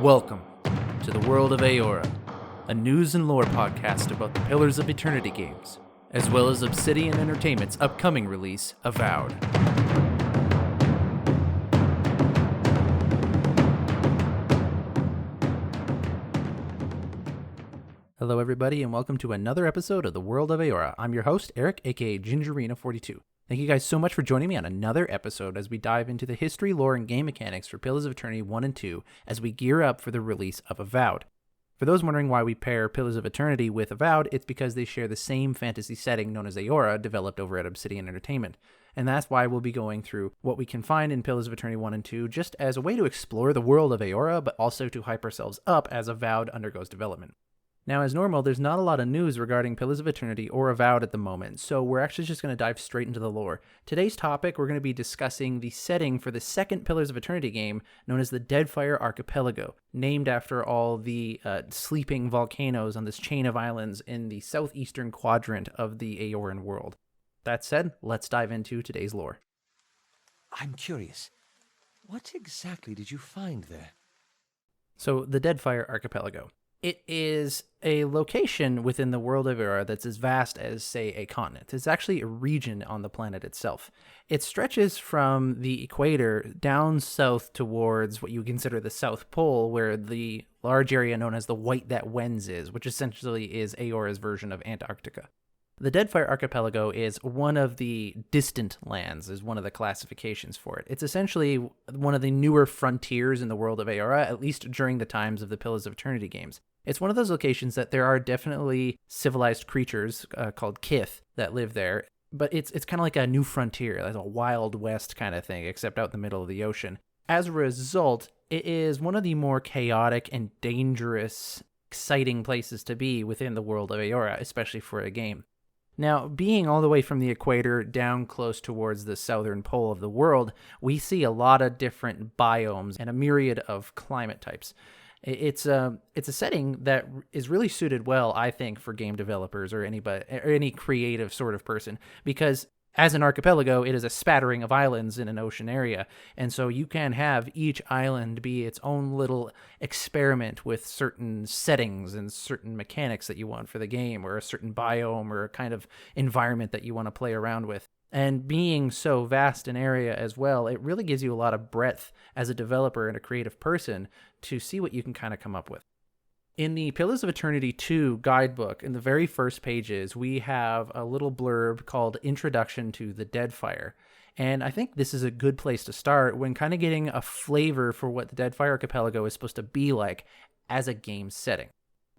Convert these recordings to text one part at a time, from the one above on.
Welcome to the World of Eora, a news and lore podcast about the Pillars of Eternity games, as well as Obsidian Entertainment's upcoming release, Avowed. Hello everybody, and welcome to another episode of the World of Eora. I'm your host, Eric, aka Gingerina42. Thank you guys so much for joining me on another episode as we dive into the history, lore, and game mechanics for Pillars of Eternity 1 and 2 as we gear up for the release of Avowed. For those wondering why we pair Pillars of Eternity with Avowed, it's because they share the same fantasy setting known as Eora, developed over at Obsidian Entertainment. And that's why we'll be going through what we can find in Pillars of Eternity 1 and 2 just as a way to explore the world of Eora, but also to hype ourselves up as Avowed undergoes development. Now, as normal, there's not a lot of news regarding Pillars of Eternity or Avowed at the moment, so we're actually just going to dive straight into the lore. Today's topic, we're going to be discussing the setting for the second Pillars of Eternity game, known as the Deadfire Archipelago, named after all the sleeping volcanoes on this chain of islands in the southeastern quadrant of the Eoran world. That said, let's dive into today's lore. I'm curious, what exactly did you find there? So, the Deadfire Archipelago. It is a location within the world of Eora that's as vast as, say, a continent. It's actually a region on the planet itself. It stretches from the equator down south towards what you consider the South Pole, where the large area known as the White That Wends is, which essentially is Eora's version of Antarctica. The Deadfire Archipelago is one of the distant lands, is one of the classifications for it. It's essentially one of the newer frontiers in the world of Eora, at least during the times of the Pillars of Eternity games. It's one of those locations that there are definitely civilized creatures called Kith that live there, but it's kind of like a new frontier, like a Wild West kind of thing, except out in the middle of the ocean. As a result, it is one of the more chaotic and dangerous, exciting places to be within the world of Eora, especially for a game. Now, being all the way from the equator down close towards the southern pole of the world, we see a lot of different biomes and a myriad of climate types. It's a setting that is really suited well, I think, for game developers or any creative sort of person, because as an archipelago, it is a spattering of islands in an ocean area, and so you can have each island be its own little experiment with certain settings and certain mechanics that you want for the game, or a certain biome or a kind of environment that you want to play around with. And being so vast an area as well, it really gives you a lot of breadth as a developer and a creative person to see what you can kind of come up with. In the Pillars of Eternity 2 guidebook, in the very first pages, we have a little blurb called Introduction to the Deadfire. And I think this is a good place to start when kind of getting a flavor for what the Deadfire Archipelago is supposed to be like as a game setting.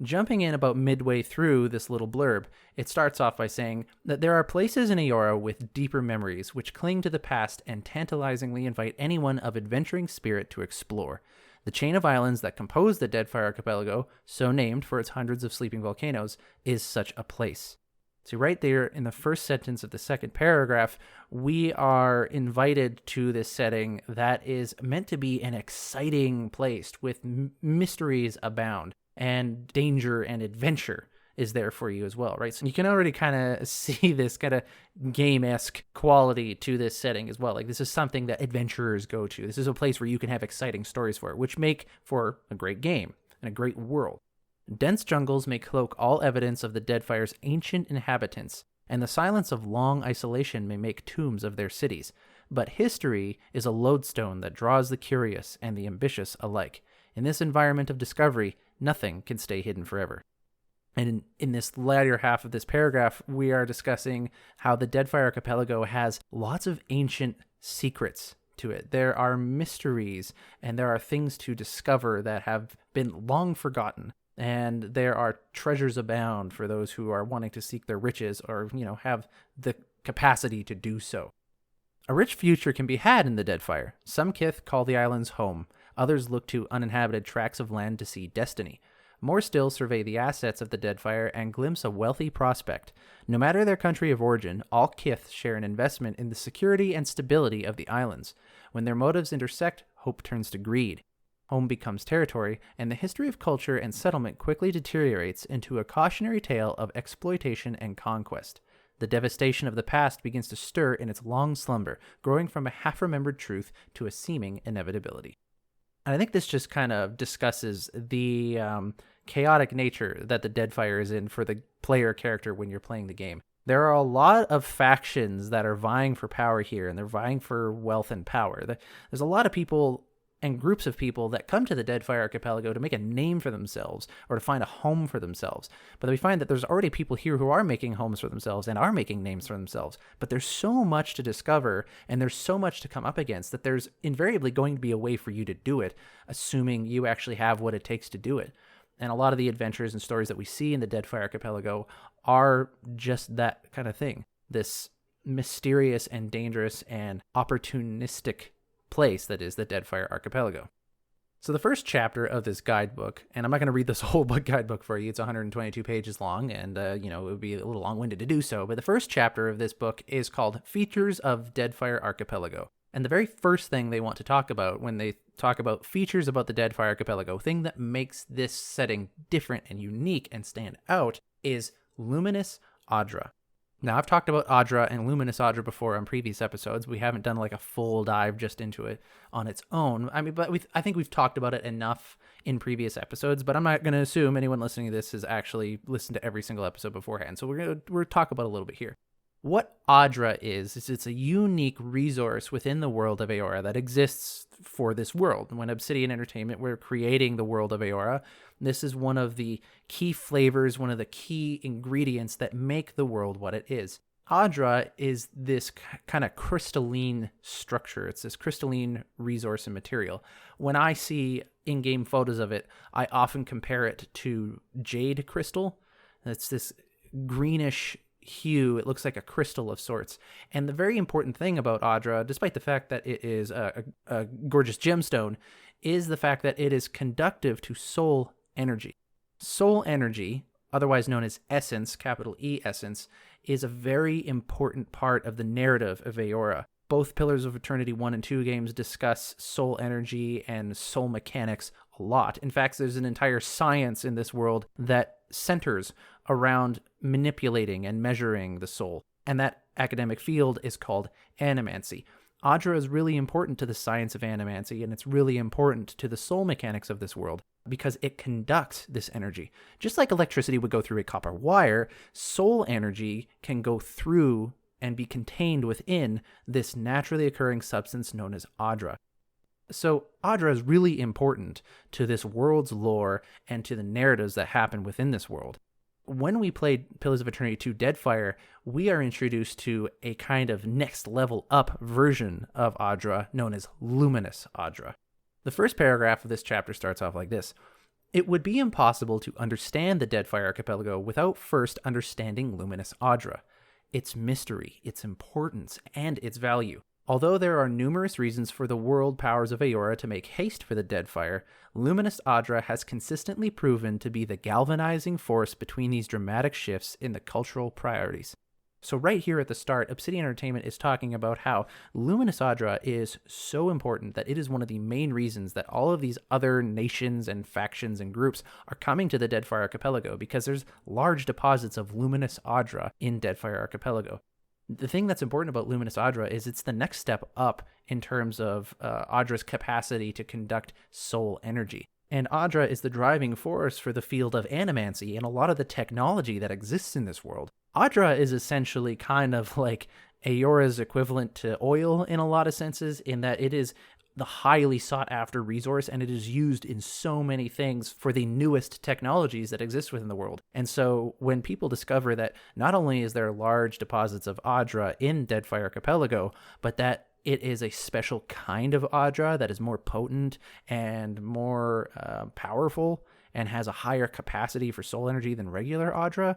Jumping in about midway through this little blurb, it starts off by saying that there are places in Eora with deeper memories which cling to the past and tantalizingly invite anyone of adventuring spirit to explore. The chain of islands that compose the Deadfire Archipelago, so named for its hundreds of sleeping volcanoes, is such a place. So right there in the first sentence of the second paragraph, we are invited to this setting that is meant to be an exciting place with mysteries abound, and danger and adventure is there for you as well, right? So you can already kind of see this kind of game-esque quality to this setting as well. Like, this is something that adventurers go to. This is a place where you can have exciting stories for it, which make for a great game and a great world. Dense jungles may cloak all evidence of the Deadfire's ancient inhabitants, and the silence of long isolation may make tombs of their cities. But history is a lodestone that draws the curious and the ambitious alike. In this environment of discovery, nothing can stay hidden forever. And in this latter half of this paragraph, we are discussing how the Deadfire Archipelago has lots of ancient secrets to it. There are mysteries, and there are things to discover that have been long forgotten. And there are treasures abound for those who are wanting to seek their riches or, have the capacity to do so. A rich future can be had in the Deadfire. Some Kith call the islands home. Others look to uninhabited tracts of land to see destiny. More still survey the assets of the Deadfire and glimpse a wealthy prospect. No matter their country of origin, all Kith share an investment in the security and stability of the islands. When their motives intersect, hope turns to greed. Home becomes territory, and the history of culture and settlement quickly deteriorates into a cautionary tale of exploitation and conquest. The devastation of the past begins to stir in its long slumber, growing from a half-remembered truth to a seeming inevitability. And I think this just kind of discusses the chaotic nature that the Deadfire is in for the player character when you're playing the game. There are a lot of factions that are vying for power here, and they're vying for wealth and power. There's a lot of people and groups of people that come to the Deadfire Archipelago to make a name for themselves or to find a home for themselves. But we find that there's already people here who are making homes for themselves and are making names for themselves. But there's so much to discover and there's so much to come up against that there's invariably going to be a way for you to do it, assuming you actually have what it takes to do it. And a lot of the adventures and stories that we see in the Deadfire Archipelago are just that kind of thing. This mysterious and dangerous and opportunistic place that is the Deadfire Archipelago. So the first chapter of this guidebook, and I'm not going to read this whole book guidebook for you, it's 122 pages long, and it would be a little long-winded to do so, but the first chapter of this book is called Features of Deadfire Archipelago. And the very first thing they want to talk about when they talk about features about the Deadfire Archipelago, thing that makes this setting different and unique and stand out, is Luminous Adra. Now, I've talked about Adra and Luminous Adra before on previous episodes. We haven't done like a full dive just into it on its own. I mean, but I think we've talked about it enough in previous episodes, but I'm not going to assume anyone listening to this has actually listened to every single episode beforehand. So we're going to talk about it a little bit here. What Adra is it's a unique resource within the world of Eora that exists for this world. When Obsidian Entertainment were creating the world of Eora, this is one of the key flavors, one of the key ingredients that make the world what it is. Adra is this kind of crystalline structure. It's this crystalline resource and material. When I see in-game photos of it, I often compare it to jade crystal. It's this greenish hue. It looks like a crystal of sorts. And the very important thing about Adra, despite the fact that it is a gorgeous gemstone, is the fact that it is conductive to soul energy. Soul energy, otherwise known as essence, capital E essence, is a very important part of the narrative of Eora. Both Pillars of Eternity 1 and 2 games discuss soul energy and soul mechanics a lot. In fact, there's an entire science in this world that centers around manipulating and measuring the soul. And that academic field is called animancy. Adra is really important to the science of animancy, and it's really important to the soul mechanics of this world because it conducts this energy. Just like electricity would go through a copper wire, soul energy can go through and be contained within this naturally occurring substance known as Adra. So Adra is really important to this world's lore and to the narratives that happen within this world. When we played Pillars of Eternity 2 Deadfire, we are introduced to a kind of next level up version of Adra known as Luminous Adra. The first paragraph of this chapter starts off like this. It would be impossible to understand the Deadfire Archipelago without first understanding Luminous Adra, its mystery, its importance, and its value. Although there are numerous reasons for the world powers of Eora to make haste for the Deadfire, Luminous Adra has consistently proven to be the galvanizing force between these dramatic shifts in the cultural priorities. So right here at the start, Obsidian Entertainment is talking about how Luminous Adra is so important that it is one of the main reasons that all of these other nations and factions and groups are coming to the Deadfire Archipelago, because there's large deposits of Luminous Adra in Deadfire Archipelago. The thing that's important about Luminous Adra is it's the next step up in terms of Adra's capacity to conduct soul energy. And Adra is the driving force for the field of animancy and a lot of the technology that exists in this world. Adra is essentially kind of like Eora's equivalent to oil in a lot of senses, in that it is the highly sought after resource and it is used in so many things for the newest technologies that exist within the world. And so when people discover that not only is there large deposits of Adra in Deadfire Archipelago, but that it is a special kind of Adra that is more potent and more powerful and has a higher capacity for soul energy than regular Adra,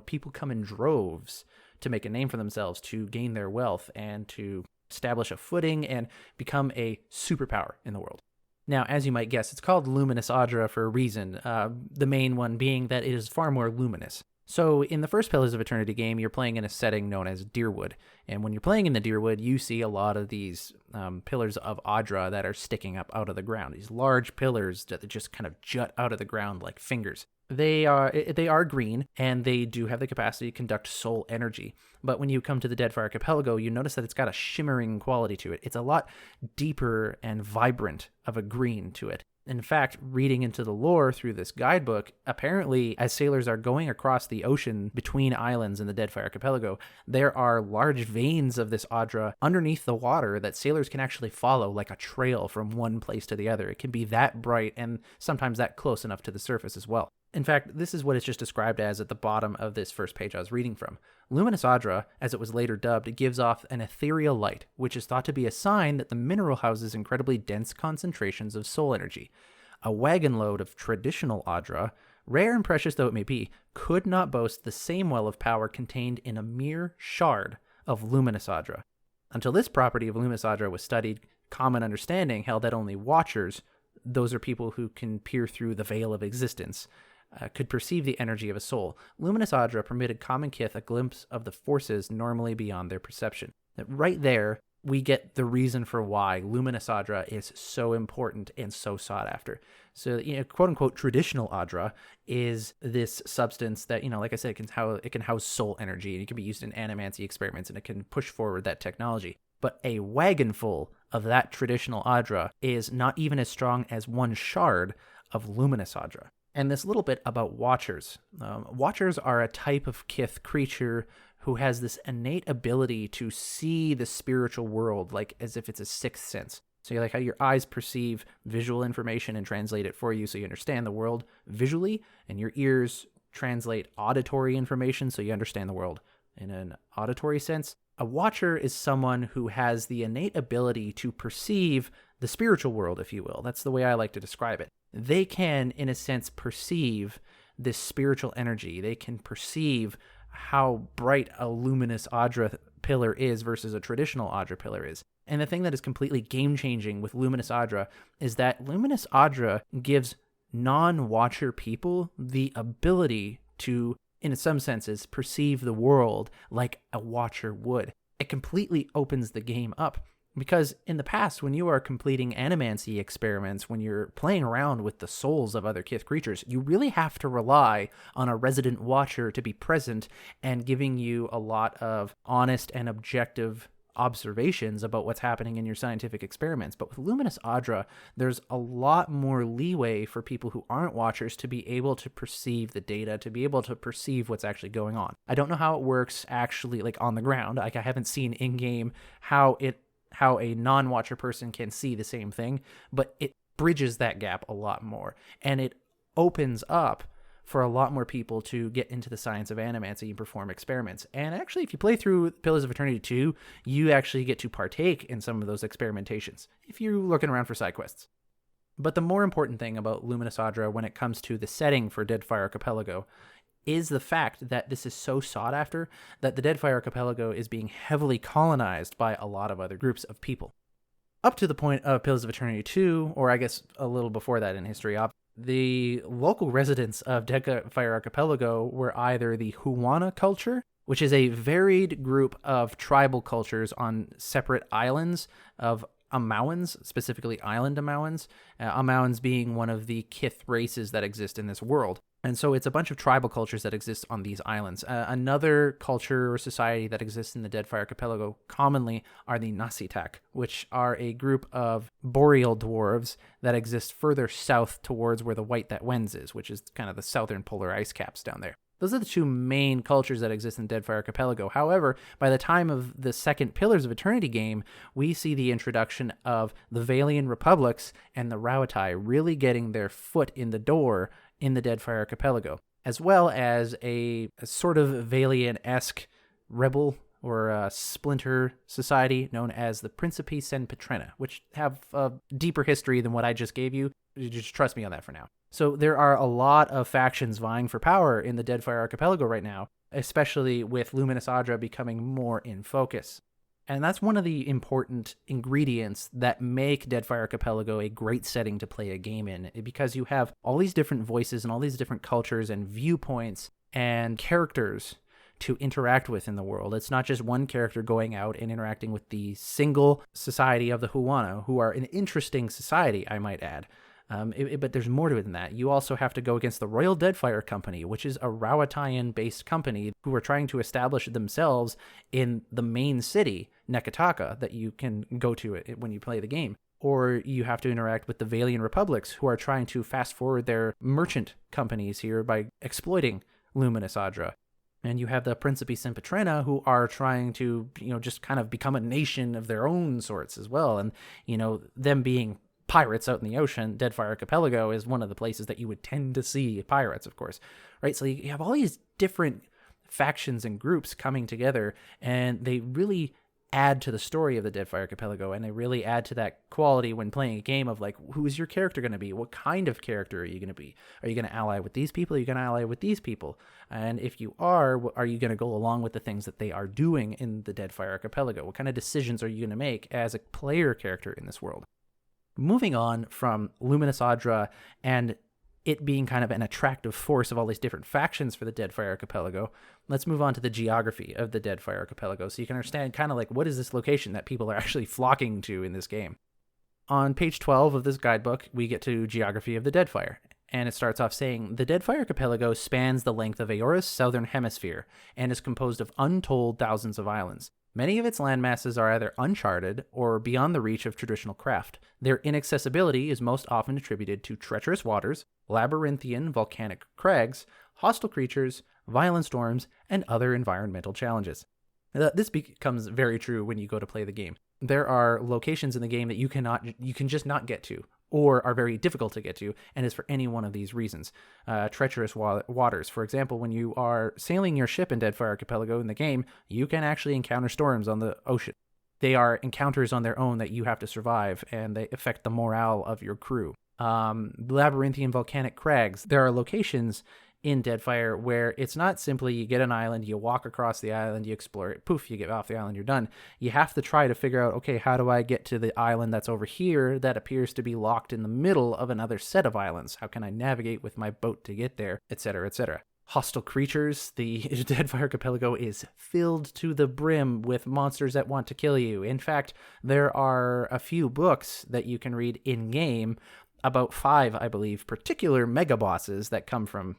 people come in droves to make a name for themselves, to gain their wealth, and to establish a footing and become a superpower in the world. Now, as you might guess, it's called Luminous Adra for a reason, the main one being that it is far more luminous. So in the first Pillars of Eternity game, you're playing in a setting known as Deerwood. And when you're playing in the Deerwood, you see a lot of these pillars of Adra that are sticking up out of the ground. These large pillars that just kind of jut out of the ground like fingers. They are green, and they do have the capacity to conduct soul energy. But when you come to the Deadfire Archipelago, you notice that it's got a shimmering quality to it. It's a lot deeper and vibrant of a green to it. In fact, reading into the lore through this guidebook, apparently, as sailors are going across the ocean between islands in the Deadfire Archipelago, there are large veins of this Adra underneath the water that sailors can actually follow like a trail from one place to the other. It can be that bright and sometimes that close enough to the surface as well. In fact, this is what it's just described as at the bottom of this first page I was reading from. Luminous Adra, as it was later dubbed, gives off an ethereal light, which is thought to be a sign that the mineral houses incredibly dense concentrations of soul energy. A wagon load of traditional Adra, rare and precious though it may be, could not boast the same well of power contained in a mere shard of Luminous Adra. Until this property of Luminous Adra was studied, common understanding held that only Watchers, those are people who can peer through the veil of existence, could perceive the energy of a soul. Luminous Adra permitted common kith a glimpse of the forces normally beyond their perception. Right there, we get the reason for why Luminous Adra is so important and so sought after. So, quote unquote, traditional Adra is this substance that, like I said, it can house soul energy, and it can be used in animancy experiments, and it can push forward that technology. But a wagon full of that traditional Adra is not even as strong as one shard of Luminous Adra. And this little bit about Watchers. Watchers are a type of kith creature who has this innate ability to see the spiritual world like as if it's a sixth sense. So like how your eyes perceive visual information and translate it for you so you understand the world visually, and your ears translate auditory information so you understand the world in an auditory sense. A Watcher is someone who has the innate ability to perceive the spiritual world, if you will. That's the way I like to describe it. They can, in a sense, perceive this spiritual energy. They can perceive how bright a luminous Adra pillar is versus a traditional Adra pillar is. And the thing that is completely game-changing with Luminous Adra is that Luminous Adra gives non-Watcher people the ability to, in some senses, perceive the world like a Watcher would. It completely opens the game up. Because in the past, when you are completing animancy experiments, when you're playing around with the souls of other kith creatures, you really have to rely on a resident Watcher to be present and giving you a lot of honest and objective observations about what's happening in your scientific experiments. But with Luminous Adra, there's a lot more leeway for people who aren't Watchers to be able to perceive the data, to be able to perceive what's actually going on. I don't know how it works actually, like on the ground. Like I haven't seen in-game how a non-Watcher person can see the same thing, but it bridges that gap a lot more, and it opens up for a lot more people to get into the science of animancy and perform experiments. And actually, if you play through Pillars of Eternity 2, you actually get to partake in some of those experimentations if you're looking around for side quests. But the more important thing about Luminous Adra when it comes to the setting for Deadfire Archipelago is the fact that this is so sought after that the Deadfire Archipelago is being heavily colonized by a lot of other groups of people. Up to the point of Pillars of Eternity 2, or I guess a little before that in history, the local residents of Deadfire Archipelago were either the Huana culture, which is a varied group of tribal cultures on separate islands of Amauans, specifically island Amauans, Amauans being one of the kith races that exist in this world. And so it's a bunch of tribal cultures that exist on these islands. Another culture or society that exists in the Deadfire Archipelago commonly are the Nasitak, which are a group of boreal dwarves that exist further south towards where the White That Wends is, which is kind of the southern polar ice caps down there. Those are the two main cultures that exist in Deadfire Archipelago. However, by the time of the second Pillars of Eternity game, we see the introduction of the Valian Republics and the Rauatai really getting their foot in the door in the Deadfire Archipelago, as well as a sort of Valian-esque rebel or a splinter society known as the Principi Sen Petrena, which have a deeper history than what I just gave you. You just trust me on that for now. So there are a lot of factions vying for power in the Deadfire Archipelago right now, especially with Luminous Adra becoming more in focus. And that's one of the important ingredients that make Deadfire Archipelago a great setting to play a game in, because you have all these different voices and all these different cultures and viewpoints and characters to interact with in the world. It's not just one character going out and interacting with the single society of the Huana, who are an interesting society, I might add. But there's more to it than that. You also have to go against the Royal Deadfire Company, which is a Rawatayan-based company who are trying to establish themselves in the main city, Nekataka, that you can go to when you play the game. Or you have to interact with the Valian Republics, who are trying to fast forward their merchant companies here by exploiting Luminous Adra. And you have the Principi Sempetrena, who are trying to, just kind of become a nation of their own sorts as well. And, them being pirates out in the ocean, Deadfire Archipelago is one of the places that you would tend to see pirates, of course, right? So you have all these different factions and groups coming together, and they really add to the story of the Deadfire Archipelago, and they really add to that quality when playing a game of, like, who is your character going to be? What kind of character are you going to be? Are you going to ally with these people? Are you going to ally with these people? And if you are you going to go along with the things that they are doing in the Deadfire Archipelago? What kind of decisions are you going to make as a player character in this world? Moving on from Luminous Adra and it being kind of an attractive force of all these different factions for the Deadfire Archipelago, let's move on to the geography of the Deadfire Archipelago so you can understand kind of like what is this location that people are actually flocking to in this game. On page 12 of this guidebook, we get to geography of the Deadfire, and it starts off saying, the Deadfire Archipelago spans the length of Eora's southern hemisphere and is composed of untold thousands of islands. Many of its landmasses are either uncharted or beyond the reach of traditional craft. Their inaccessibility is most often attributed to treacherous waters, labyrinthian volcanic crags, hostile creatures, violent storms, and other environmental challenges. This becomes very true when you go to play the game. There are locations in the game that you can just not get to, or are very difficult to get to, and is for any one of these reasons. Treacherous waters. For example, when you are sailing your ship in Deadfire Archipelago in the game, you can actually encounter storms on the ocean. They are encounters on their own that you have to survive, and they affect the morale of your crew. Labyrinthian volcanic crags. There are locations in Deadfire where it's not simply you get an island, you walk across the island, you explore it, poof, you get off the island, you're done. You have to try to figure out, okay, how do I get to the island that's over here that appears to be locked in the middle of another set of islands? How can I navigate with my boat to get there, etc., etc. Hostile creatures. The Deadfire Archipelago is filled to the brim with monsters that want to kill you. In fact, there are a few books that you can read in-game, about 5, I believe, particular mega bosses that come from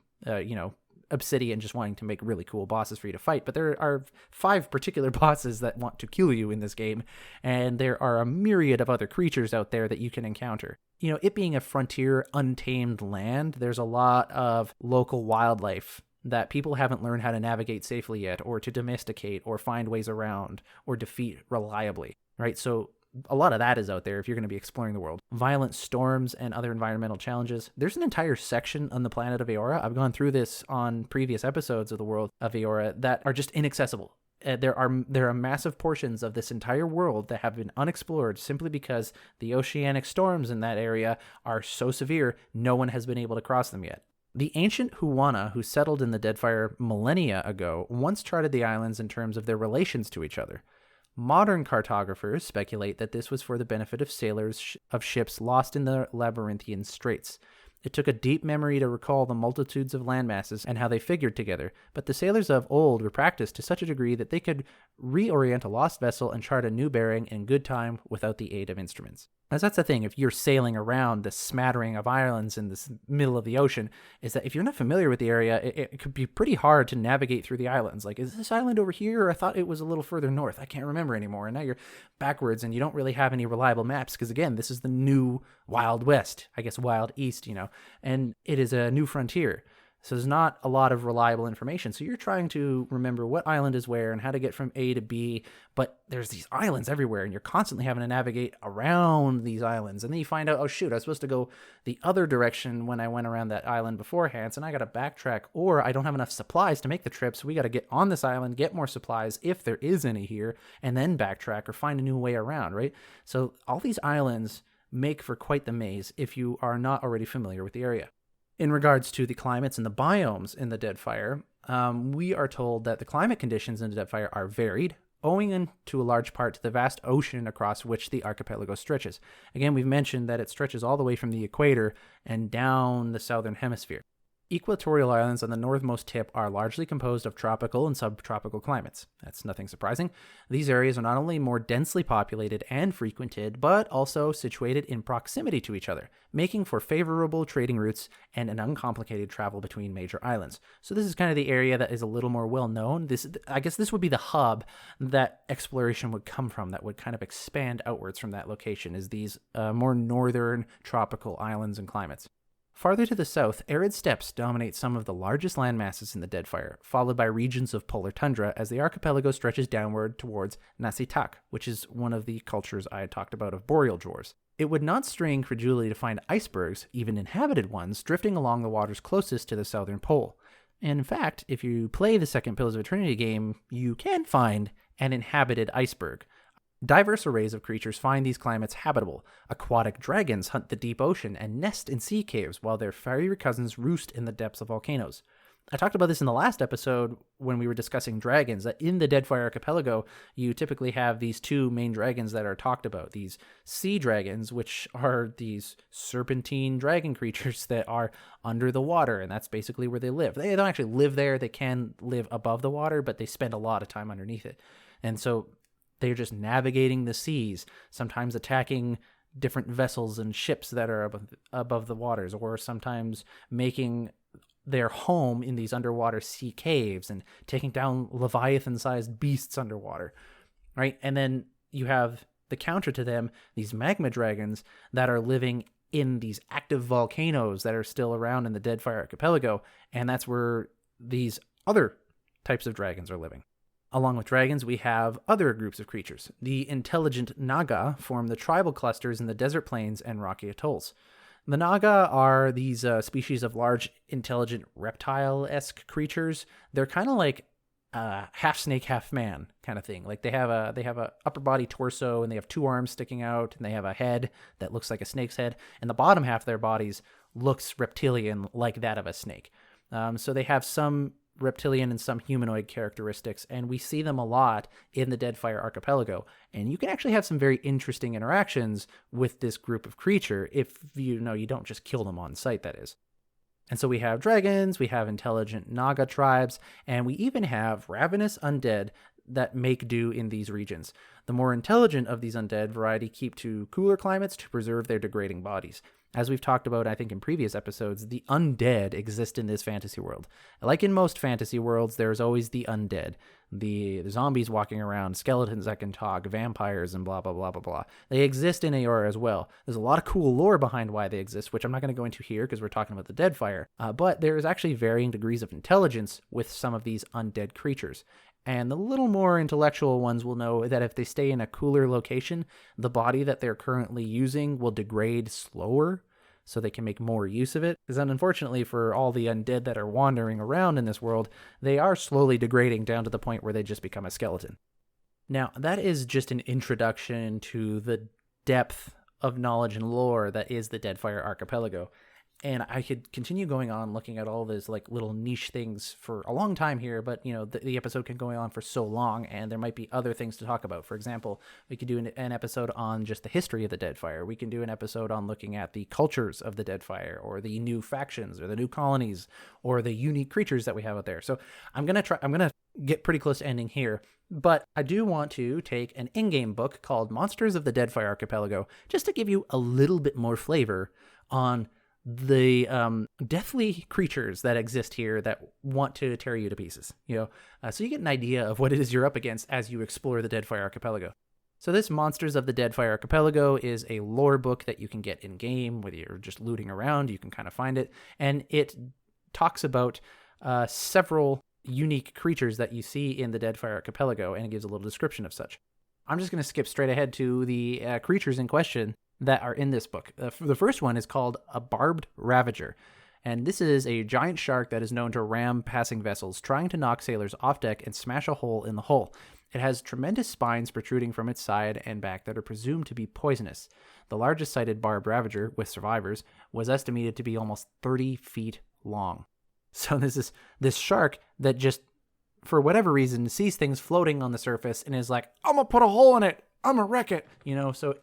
Obsidian just wanting to make really cool bosses for you to fight. But there are 5 particular bosses that want to kill you in this game, and there are a myriad of other creatures out there that you can encounter. It being a frontier, untamed land, there's a lot of local wildlife that people haven't learned how to navigate safely yet, or to domesticate, or find ways around, or defeat reliably, right? So a lot of that is out there if you're going to be exploring the world. Violent storms and other environmental challenges. There's an entire section on the planet of Eora. I've gone through this on previous episodes of the World of Eora that are just inaccessible. There are massive portions of this entire world that have been unexplored simply because the oceanic storms in that area are so severe, no one has been able to cross them yet. The ancient Huana, who settled in the Deadfire millennia ago, once charted the islands in terms of their relations to each other. Modern cartographers speculate that this was for the benefit of sailors of ships lost in the Labyrinthian Straits. It took a deep memory to recall the multitudes of landmasses and how they figured together, but the sailors of old were practiced to such a degree that they could reorient a lost vessel and chart a new bearing in good time without the aid of instruments. As that's the thing, if you're sailing around this smattering of islands in this middle of the ocean, is that if you're not familiar with the area, it could be pretty hard to navigate through the islands. Like, is this island over here? Or I thought it was a little further north. I can't remember anymore. And now you're backwards and you don't really have any reliable maps because, again, this is the new Wild West, I guess Wild East, and it is a new frontier. So there's not a lot of reliable information. So you're trying to remember what island is where and how to get from A to B, but there's these islands everywhere and you're constantly having to navigate around these islands. And then you find out, oh shoot, I was supposed to go the other direction when I went around that island beforehand, so now I got to backtrack, or I don't have enough supplies to make the trip, so we got to get on this island, get more supplies if there is any here, and then backtrack or find a new way around, right? So all these islands make for quite the maze if you are not already familiar with the area. In regards to the climates and the biomes in the Deadfire, we are told that the climate conditions in the Deadfire are varied, owing to a large part to the vast ocean across which the archipelago stretches. Again, we've mentioned that it stretches all the way from the equator and down the southern hemisphere. Equatorial islands on the northmost tip are largely composed of tropical and subtropical climates. That's nothing surprising. These areas are not only more densely populated and frequented, but also situated in proximity to each other, making for favorable trading routes and an uncomplicated travel between major islands. So this is kind of the area that is a little more well known. I guess this would be the hub that exploration would come from, that would kind of expand outwards from that location, is these more northern tropical islands and climates. Farther to the south, arid steppes dominate some of the largest land masses in the Deadfire, followed by regions of polar tundra as the archipelago stretches downward towards Nasitak, which is one of the cultures I had talked about of boreal dwarves. It would not strain credulity to find icebergs, even inhabited ones, drifting along the waters closest to the southern pole. And in fact, if you play the second Pillars of Eternity game, you can find an inhabited iceberg. Diverse arrays of creatures find these climates habitable. Aquatic dragons hunt the deep ocean and nest in sea caves, while their fiery cousins roost in the depths of volcanoes. I talked about this in the last episode when we were discussing dragons, that in the Deadfire Archipelago, you typically have these two main dragons that are talked about. These sea dragons, which are these serpentine dragon creatures that are under the water, and that's basically where they live. They don't actually live there. They can live above the water, but they spend a lot of time underneath it. And so they're just navigating the seas, sometimes attacking different vessels and ships that are above the waters, or sometimes making their home in these underwater sea caves and taking down Leviathan-sized beasts underwater, right? And then you have the counter to them, these magma dragons that are living in these active volcanoes that are still around in the Deadfire Archipelago, and that's where these other types of dragons are living. Along with dragons, we have other groups of creatures. The intelligent Naga form the tribal clusters in the desert plains and rocky atolls. The Naga are these species of large, intelligent, reptile-esque creatures. They're kind of like half snake, half man kind of thing. Like they have a upper body torso, and they have two arms sticking out, and they have a head that looks like a snake's head, and the bottom half of their bodies looks reptilian, like that of a snake. So they have some reptilian and some humanoid characteristics, and we see them a lot in the Deadfire Archipelago. And you can actually have some very interesting interactions with this group of creature if you don't just kill them on sight, that is. And so we have dragons, we have intelligent Naga tribes, and we even have ravenous undead that make do in these regions. The more intelligent of these undead variety keep to cooler climates to preserve their degrading bodies. As we've talked about, I think, in previous episodes, the undead exist in this fantasy world. Like in most fantasy worlds, there's always the undead. The zombies walking around, skeletons that can talk, vampires, and blah, blah, blah, blah, blah. They exist in Eora as well. There's a lot of cool lore behind why they exist, which I'm not going to go into here because we're talking about the Deadfire. But there is actually varying degrees of intelligence with some of these undead creatures. And the little more intellectual ones will know that if they stay in a cooler location, the body that they're currently using will degrade slower, so they can make more use of it. Because unfortunately for all the undead that are wandering around in this world, they are slowly degrading down to the point where they just become a skeleton. Now, that is just an introduction to the depth of knowledge and lore that is the Deadfire Archipelago. And I could continue going on looking at all those like little niche things for a long time here, but the episode can go on for so long, and there might be other things to talk about. For example, we could do an episode on just the history of the Deadfire. We can do an episode on looking at the cultures of the Deadfire, or the new factions, or the new colonies, or the unique creatures that we have out there. So I'm gonna get pretty close to ending here, but I do want to take an in-game book called Monsters of the Deadfire Archipelago, just to give you a little bit more flavor on the deathly creatures that exist here that want to tear you to pieces, so you get an idea of what it is you're up against as you explore the Deadfire Archipelago. So this Monsters of the Deadfire Archipelago is a lore book that you can get in-game, whether you're just looting around, you can kind of find it, and it talks about several unique creatures that you see in the Deadfire Archipelago, and it gives a little description of such. I'm just going to skip straight ahead to the creatures in question that are in this book. The first one is called a barbed ravager, and this is a giant shark that is known to ram passing vessels, trying to knock sailors off deck and smash a hole in the hull. It has tremendous spines protruding from its side and back that are presumed to be poisonous. The largest sighted barbed ravager, with survivors, was estimated to be almost 30 feet long. So this is this shark that just, for whatever reason, sees things floating on the surface and is like, I'm gonna put a hole in it, I'm gonna wreck it, so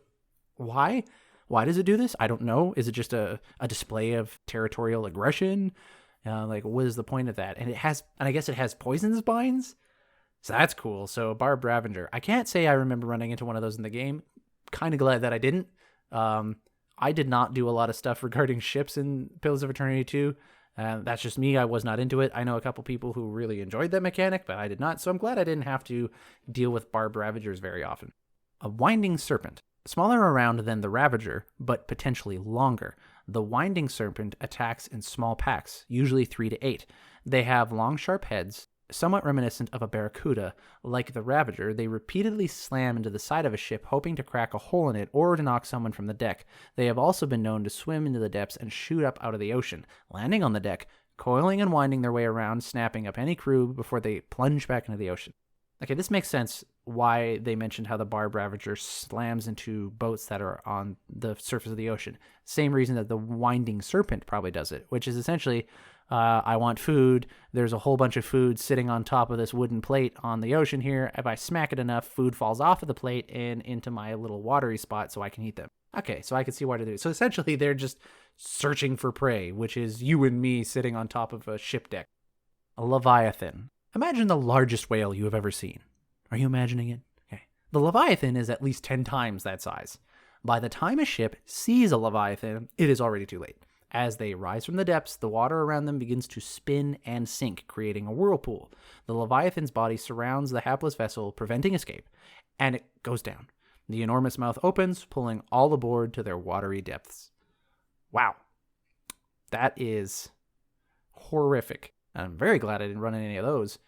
why? Why does it do this? I don't know. Is it just a display of territorial aggression? Like, what is the point of that? And I guess it has poison spines. So that's cool. So a barbed ravager. I can't say I remember running into one of those in the game. Kind of glad that I didn't. I did not do a lot of stuff regarding ships in Pillars of Eternity 2. That's just me. I was not into it. I know a couple people who really enjoyed that mechanic, but I did not. So I'm glad I didn't have to deal with barbed ravagers very often. A winding serpent. Smaller around than the ravager, but potentially longer. The winding serpent attacks in small packs, usually 3 to 8. They have long, sharp heads, somewhat reminiscent of a barracuda. Like the ravager, they repeatedly slam into the side of a ship, hoping to crack a hole in it or to knock someone from the deck. They have also been known to swim into the depths and shoot up out of the ocean, landing on the deck, coiling and winding their way around, snapping up any crew before they plunge back into the ocean. Okay, this makes sense why they mentioned how the barbed ravager slams into boats that are on the surface of the ocean. Same reason that the winding serpent probably does it, which is essentially, I want food. There's a whole bunch of food sitting on top of this wooden plate on the ocean here. If I smack it enough, food falls off of the plate and into my little watery spot so I can eat them. Okay, so I can see why they do it. So essentially, they're just searching for prey, which is you and me sitting on top of a ship deck. A leviathan. Imagine the largest whale you have ever seen. Are you imagining it? Okay. The leviathan is at least 10 times that size. By the time a ship sees a leviathan, it is already too late. As they rise from the depths, the water around them begins to spin and sink, creating a whirlpool. The leviathan's body surrounds the hapless vessel, preventing escape, and it goes down. The enormous mouth opens, pulling all aboard to their watery depths. Wow. That is horrific. I'm very glad I didn't run into any of those.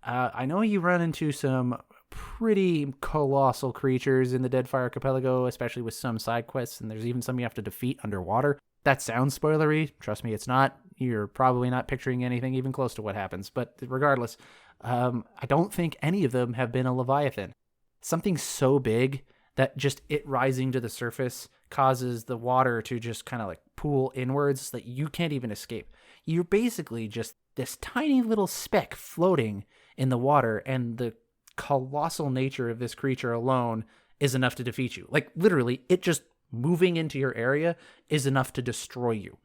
I know you run into some pretty colossal creatures in the Deadfire Archipelago, especially with some side quests, and there's even some you have to defeat underwater. That sounds spoilery. Trust me, it's not. You're probably not picturing anything even close to what happens. But regardless, I don't think any of them have been a leviathan. Something so big that just it rising to the surface causes the water to just kind of like pool inwards so that you can't even escape. You're basically just this tiny little speck floating in the water, and the colossal nature of this creature alone is enough to defeat you. Like, literally, it just moving into your area is enough to destroy you.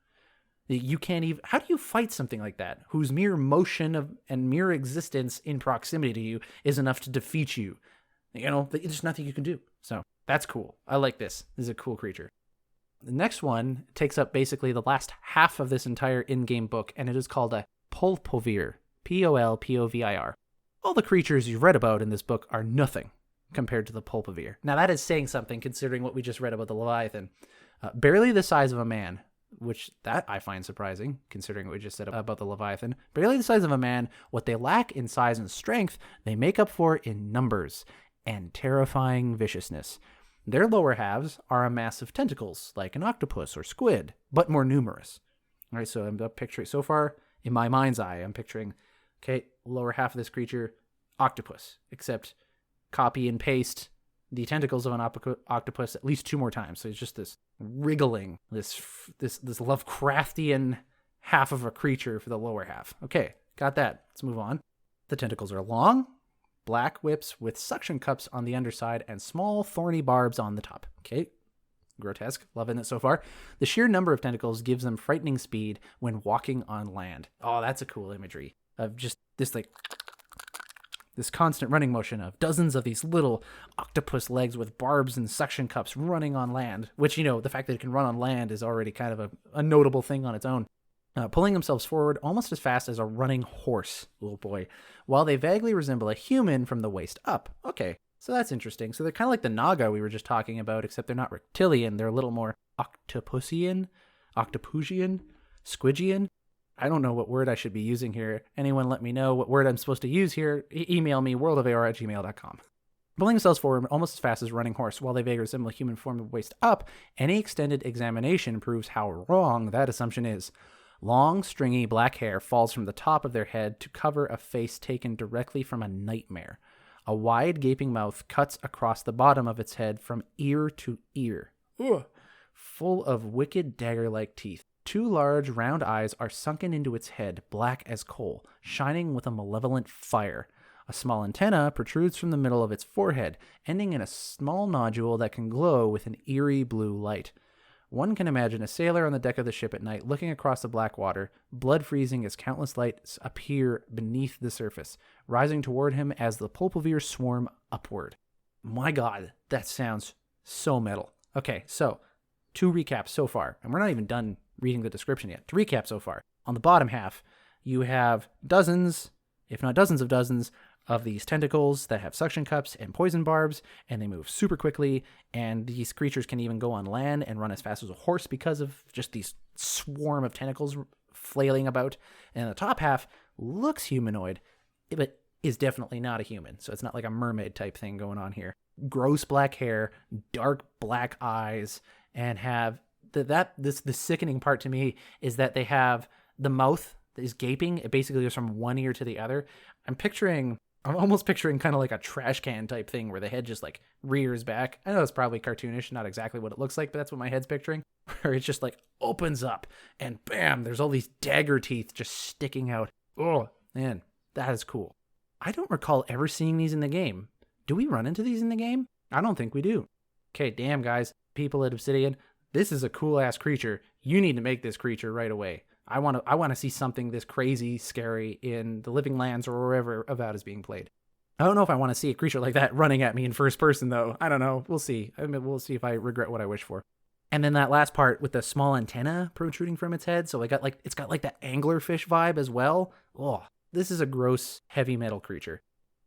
You can't even... How do you fight something like that, whose mere motion and mere existence in proximity to you is enough to defeat you? You know, there's nothing you can do. So, that's cool. I like this. This is a cool creature. The next one takes up basically the last half of this entire in-game book, and it is called a Polpovir. Polpovir. All the creatures you've read about in this book are nothing compared to the Polpovir. Now that is saying something considering what we just read about the Leviathan. Barely the size of a man, which that I find surprising considering what we just said about the Leviathan. Barely the size of a man, what they lack in size and strength, they make up for in numbers and terrifying viciousness. Their lower halves are a mass of tentacles, like an octopus or squid, but more numerous. All right, so I'm picturing, so far, in my mind's eye, I'm picturing, okay, lower half of this creature, octopus, except copy and paste the tentacles of an octopus at least 2 more times. So it's just this wriggling, this Lovecraftian half of a creature for the lower half. Okay, got that. Let's move on. The tentacles are long, black whips with suction cups on the underside and small thorny barbs on the top. Okay, grotesque. Loving it so far. The sheer number of tentacles gives them frightening speed when walking on land. Oh, that's a cool imagery of just this this constant running motion of dozens of these little octopus legs with barbs and suction cups running on land, which, you know, the fact that it can run on land is already kind of a notable thing on its own. Pulling themselves forward almost as fast as a running horse, little boy, while they vaguely resemble a human from the waist up. Okay, so that's interesting. So they're kind of like the Naga we were just talking about, except they're not reptilian. They're a little more octopusian, squidgian. I don't know what word I should be using here. Anyone let me know what word I'm supposed to use here. Email me, worldofeora@gmail.com. Pulling themselves forward almost as fast as running horse while they vaguely resemble a human form of waist up, any extended examination proves how wrong that assumption is. Long, stringy black hair falls from the top of their head to cover a face taken directly from a nightmare. A wide, gaping mouth cuts across the bottom of its head from ear to ear, full of wicked dagger-like teeth. 2 large, round eyes are sunken into its head, black as coal, shining with a malevolent fire. A small antenna protrudes from the middle of its forehead, ending in a small nodule that can glow with an eerie blue light. One can imagine a sailor on the deck of the ship at night looking across the black water, blood freezing as countless lights appear beneath the surface, rising toward him as the pulpoveers swarm upward. My God, that sounds so metal. Okay, so 2 recaps so far, and we're not even done reading the description yet. To recap so far, on the bottom half, you have dozens, if not dozens of dozens, of these tentacles that have suction cups and poison barbs, and they move super quickly, and these creatures can even go on land and run as fast as a horse because of just these swarm of tentacles flailing about. And the top half looks humanoid, but is definitely not a human, so it's not like a mermaid type thing going on here. Gross black hair, dark black eyes, and have the sickening part to me is that they have the mouth that is gaping. It basically goes from one ear to the other. I'm almost picturing kind of like a trash can type thing where the head just like rears back. I know it's probably cartoonish, not exactly what it looks like, but that's what my head's picturing, where it just like opens up and bam, there's all these dagger teeth just sticking out. Oh man, that is cool. I don't recall ever seeing these in the game. Do we run into these in the game? I don't think we do. Okay, damn guys, people at Obsidian, this is a cool ass creature. You need to make this creature right away. I want to see something this crazy, scary in the Living Lands or wherever Avowed is being played. I don't know if I want to see a creature like that running at me in first person, though. I don't know. We'll see. We'll see if I regret what I wish for. And then that last part with the small antenna protruding from its head, so it's got like that anglerfish vibe as well. Oh, this is a gross, heavy metal creature.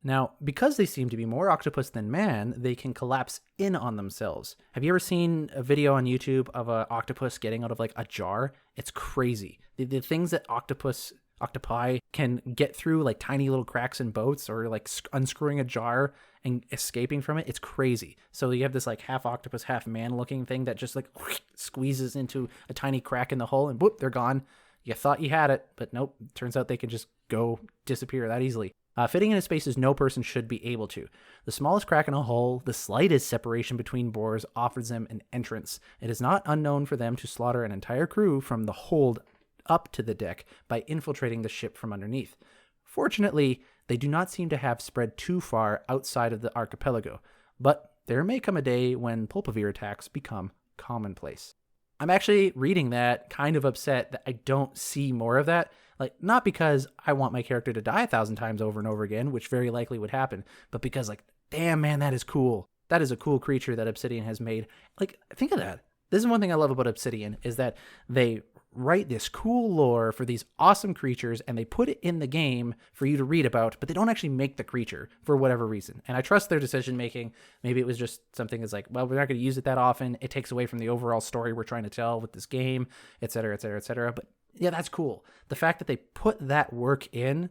Now, because they seem to be more octopus than man, they can collapse in on themselves. Have you ever seen a video on YouTube of an octopus getting out of like a jar? It's crazy. The things that octopi can get through, like tiny little cracks in boats or like unscrewing a jar and escaping from it, it's crazy. So you have this like half octopus, half man looking thing that just like squeezes into a tiny crack in the hull and whoop, they're gone. You thought you had it, but nope. Turns out they can just go disappear that easily. Fitting into spaces no person should be able to. The smallest crack in a hull, the slightest separation between bores offers them an entrance. It is not unknown for them to slaughter an entire crew from the hold up to the deck by infiltrating the ship from underneath. Fortunately, they do not seem to have spread too far outside of the archipelago, but there may come a day when pulpoveer attacks become commonplace. I'm actually reading that kind of upset that I don't see more of that. Like, not because I want my character to die 1,000 times over and over again, which very likely would happen, but because, like, damn, man, that is cool. That is a cool creature that Obsidian has made. Like, think of that. This is one thing I love about Obsidian, is that they write this cool lore for these awesome creatures, and they put it in the game for you to read about, but they don't actually make the creature for whatever reason. And I trust their decision-making. Maybe it was just something that's like, well, we're not going to use it that often. It takes away from the overall story we're trying to tell with this game, et cetera, et cetera, et cetera. But yeah, that's cool. The fact that they put that work in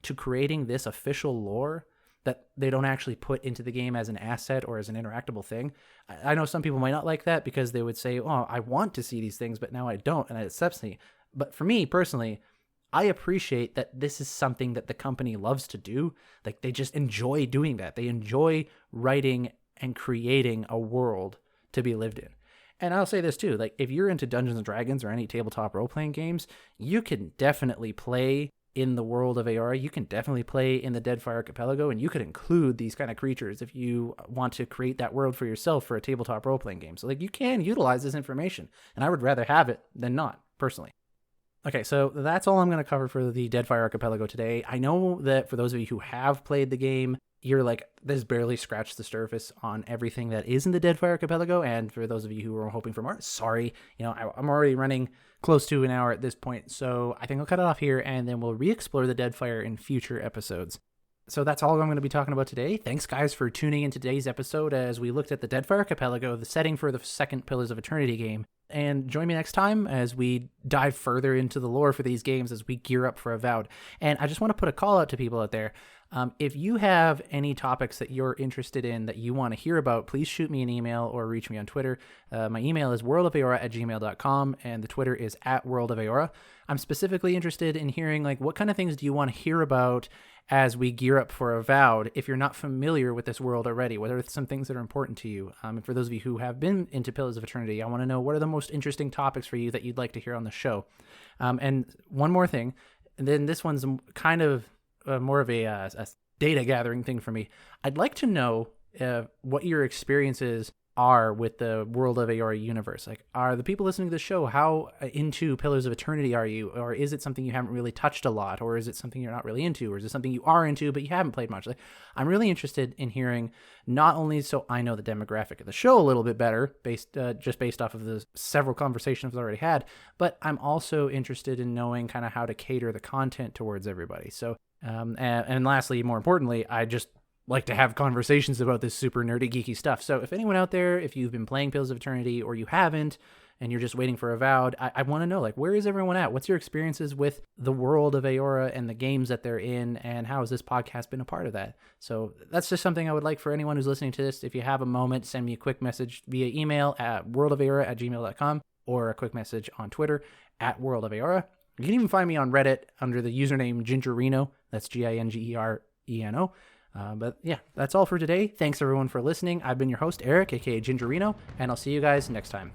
to creating this official lore that they don't actually put into the game as an asset or as an interactable thing. I know some people might not like that because they would say, oh, I want to see these things, but now I don't, and it upsets me. But for me, personally, I appreciate that this is something that the company loves to do. Like, they just enjoy doing that. They enjoy writing and creating a world to be lived in. And I'll say this too, like, if you're into Dungeons & Dragons or any tabletop role-playing games, you can definitely play in the World of Eora. You can definitely play in the Deadfire Archipelago, and you could include these kind of creatures if you want to create that world for yourself for a tabletop role-playing game. So, like, you can utilize this information, and I would rather have it than not, personally. Okay, so that's all I'm going to cover for the Deadfire Archipelago today. I know that for those of you who have played the game, you're like, this barely scratched the surface on everything that is in the Deadfire Archipelago, and for those of you who are hoping for more, sorry, I'm already running close to an hour at this point, so I think I'll cut it off here, and then we'll re-explore the Deadfire in future episodes. So that's all I'm going to be talking about today. Thanks, guys, for tuning in today's episode as we looked at the Deadfire Archipelago, the setting for the second Pillars of Eternity game. And join me next time as we dive further into the lore for these games as we gear up for Avowed. And I just want to put a call out to people out there. If you have any topics that you're interested in that you want to hear about, please shoot me an email or reach me on Twitter. My email is worldofeora@gmail.com, and the Twitter is @worldofeora. I'm specifically interested in hearing, like, what kind of things do you want to hear about as we gear up for Avowed if you're not familiar with this world already? What are some things that are important to you? And for those of you who have been into Pillars of Eternity, I want to know what are the most interesting topics for you that you'd like to hear on the show. And one more thing, and then this one's kind of more of a data gathering thing for me. I'd like to know what your experience is are with the World of Eora universe. Like, are the people listening to the show, how into Pillars of Eternity are you? Or is it something you haven't really touched a lot? Or is it something you're not really into? Or is it something you are into but you haven't played much? Like, I'm really interested in hearing, not only so I know the demographic of the show a little bit better, based off of the several conversations I've already had, but I'm also interested in knowing kind of how to cater the content towards everybody. So, and lastly, more importantly, I just like to have conversations about this super nerdy, geeky stuff. So if anyone out there, if you've been playing Pillars of Eternity or you haven't, and you're just waiting for Avowed, I want to know, like, where is everyone at? What's your experiences with the World of Eora and the games that they're in, and how has this podcast been a part of that? So that's just something I would like for anyone who's listening to this. If you have a moment, send me a quick message via email at worldofeora@gmail.com or a quick message on Twitter at worldofeora. You can even find me on Reddit under the username Gingerino. That's Gingereno. But yeah, that's all for today. Thanks everyone for listening. I've been your host, Eric, aka Gingerino, and I'll see you guys next time.